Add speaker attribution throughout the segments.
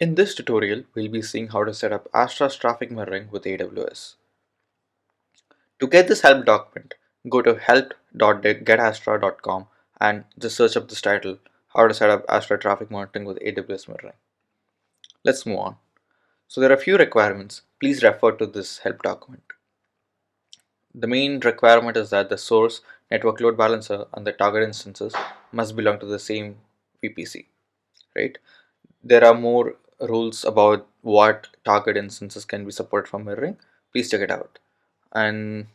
Speaker 1: In this tutorial, we'll be seeing how to set up Astra's traffic mirroring with AWS. To get this help document, go to help.getastra.com and just search up this title, How to Set up Astra Traffic Monitoring with AWS Mirroring. Let's move on. So there are a few requirements. Please refer to this help document. The main requirement is that the source, network load balancer, and the target instances must belong to the same VPC, right? There are more rules about what target instances can be supported from mirroring. Please check it out. And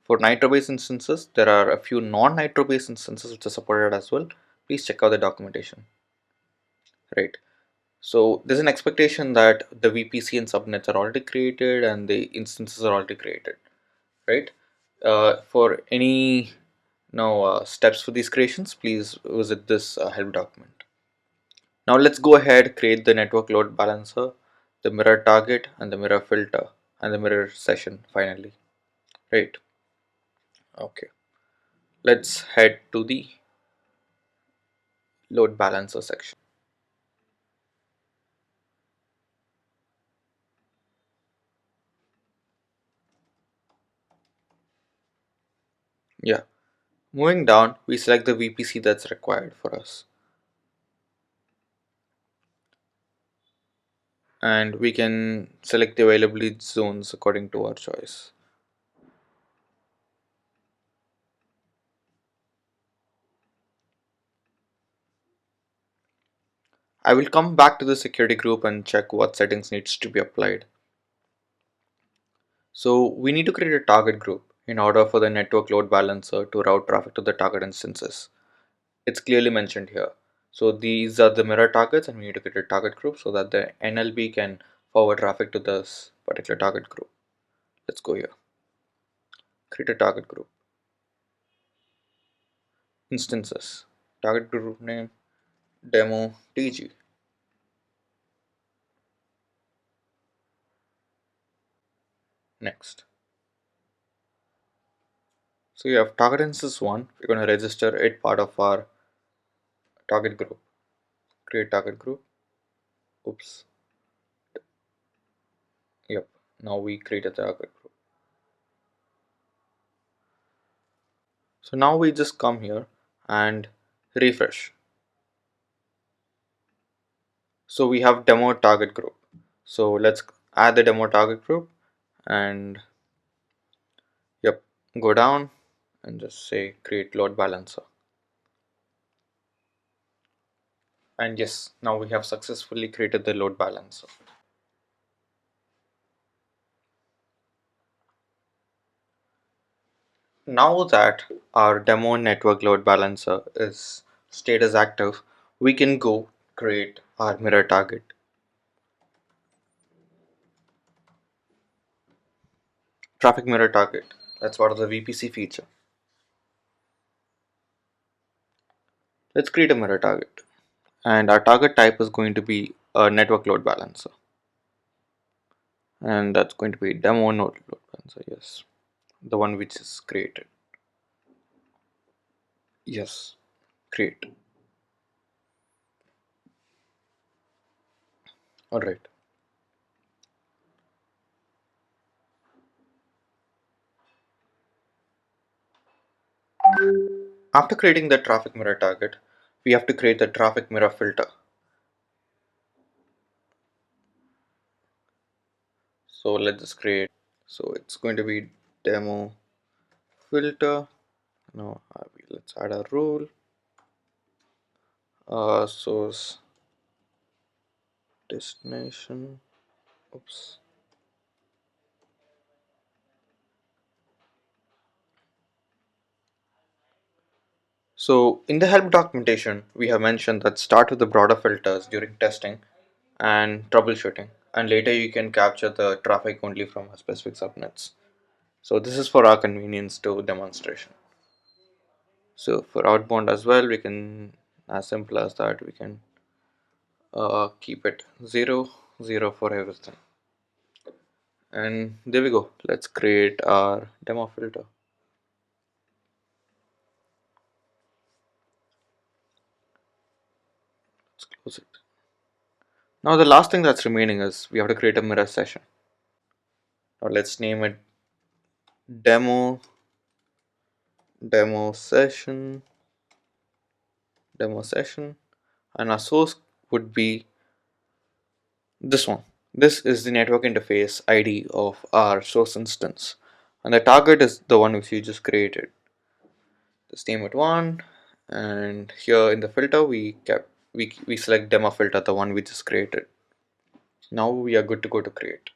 Speaker 1: for Nitro-based instances, there are a few non-Nitro-based instances which are supported as well. Please check out the documentation. Right. So there's an expectation that the VPC and subnets are already created and the instances are already created. Right. For any steps for these creations, please visit this help document. Now let's go ahead, create the network load balancer, the mirror target, and the mirror filter, and the mirror session finally. Right. Okay. Let's head to the load balancer section. Yeah. Moving down, we select the VPC that's required for us. And we can select the availability zones according to our choice. I will come back to the security group and check what settings needs to be applied. So we need to create a target group in order for the network load balancer to route traffic to the target instances. It's clearly mentioned here. So these are the mirror targets and we need to create a target group so that the NLB can forward traffic to this particular target group. Let's go here. Create a target group. Instances. Target group name demo TG. Next. So you have target instance 1. We're going to register it part of our target group. Create target group. Oops. Yep. Now we create a target group. So now we just come here and refresh. So we have demo target group. So let's add the demo target group and yep, go down and just say create load balancer. And yes, now we have successfully created the load balancer. Now that our demo network load balancer is status active, we can go create our mirror target. Traffic mirror target. That's part of the VPC feature. Let's create a mirror target. And our target type is going to be a network load balancer. And that's going to be demo node load balancer, yes. The one which is created. Yes, create. Alright. After creating the traffic mirror target, we have to create the traffic mirror filter. So let's just create. So it's going to be demo filter. Now let's add a rule. Source destination. Oops. So in the help documentation, we have mentioned that start with the broader filters during testing and troubleshooting, and later you can capture the traffic only from a specific subnets. So this is for our convenience to demonstration. So for outbound as well, we can, as simple as that, we can keep it 0, 0 for everything. And there we go. Let's create our demo filter. Let's close it. Now the last thing that's remaining is we have to create a mirror session. Now let's name it demo demo session demo session, and our source would be this one. This is the network interface ID of our source instance, and the target is the one which we just created. Just name it one, and here in the filter we select demo filter, the one we just created. Now we are good to go to create.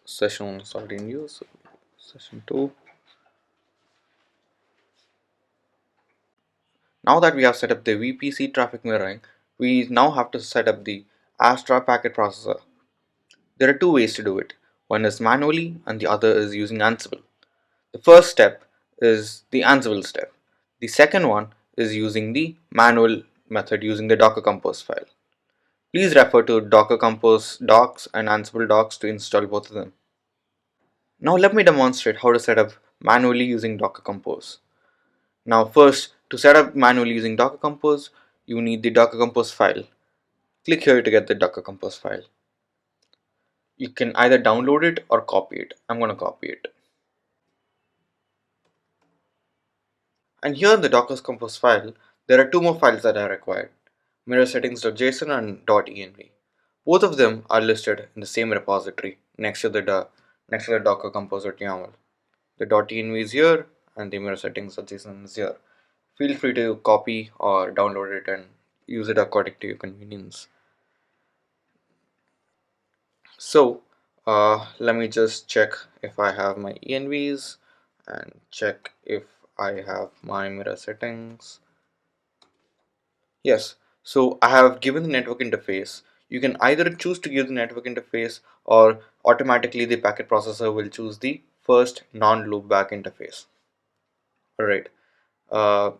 Speaker 1: Session 1 is already in use. Session 2. Now that we have set up the VPC traffic mirroring, we now have to set up the Astra packet processor. There are two ways to do it. One is manually and the other is using Ansible. The first step is the Ansible step. The second one is using the manual method using the Docker Compose file. Please refer to Docker Compose docs and Ansible docs to install both of them. Now let me demonstrate how to set up manually using Docker Compose. Now first, to set up manually using Docker Compose, you need the Docker Compose file. Click here to get the Docker Compose file. You can either download it or copy it. I'm going to copy it. And here in the Docker Compose file, there are two more files that are required: mirror settings.json and .env. Both of them are listed in the same repository next to the Docker Compose.yaml. The .env is here and the mirror settings.json is here. Feel free to copy or download it and use it according to your convenience. So let me just check if I have my envs and check if I have my mirror settings. Yes, so I have given the network interface. You can either choose to give the network interface, or automatically the packet processor will choose the first non-loopback interface. Alright, uh,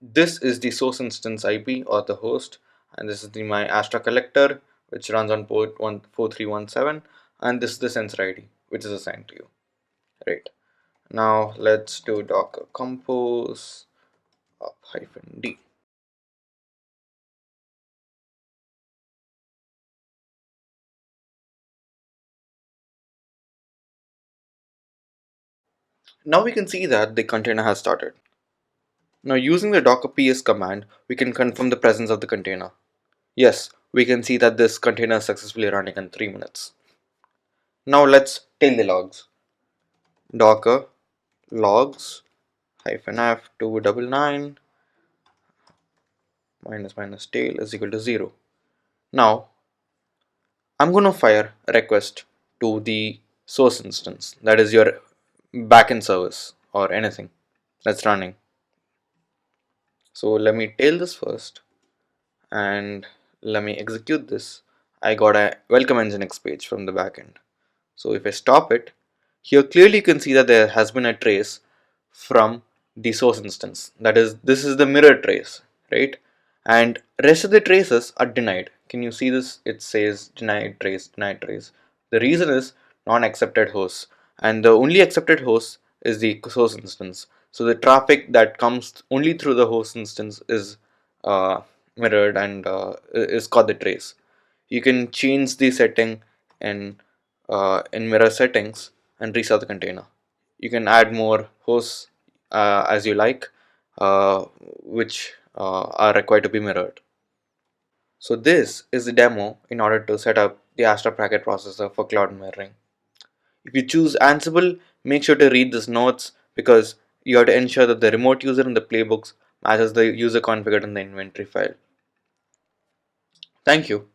Speaker 1: this is the source instance IP or the host, and this is my Astra collector which runs on port 14317, and this is the sensor ID which is assigned to you. Right, now let's do docker compose -d. Now we can see that the container has started. Now using the docker ps command, we can confirm the presence of the container. Yes, we can see that this container is successfully running in 3 minutes. Now let's tail the logs. Docker logs -f 299 -tail is equal to 0. Now I'm going to fire a request to the source instance, that is your backend service or anything that's running. So let me tail this first and let me execute this. I got a welcome nginx page from the backend. So if I stop it, here clearly you can see that there has been a trace from the source instance. That is, this is the mirror trace, right? And rest of the traces are denied. Can you see this? It says denied trace, denied trace. The reason is non-accepted hosts, and the only accepted host is the source instance. So the traffic that comes only through the host instance is mirrored and is called the trace. You can change the setting in mirror settings and restart the container. You can add more hosts as you like, which are required to be mirrored. So this is the demo in order to set up the Astra packet processor for cloud mirroring. If you choose Ansible, make sure to read these notes because you have to ensure that the remote user in the playbooks matches the user configured in the inventory file. Thank you.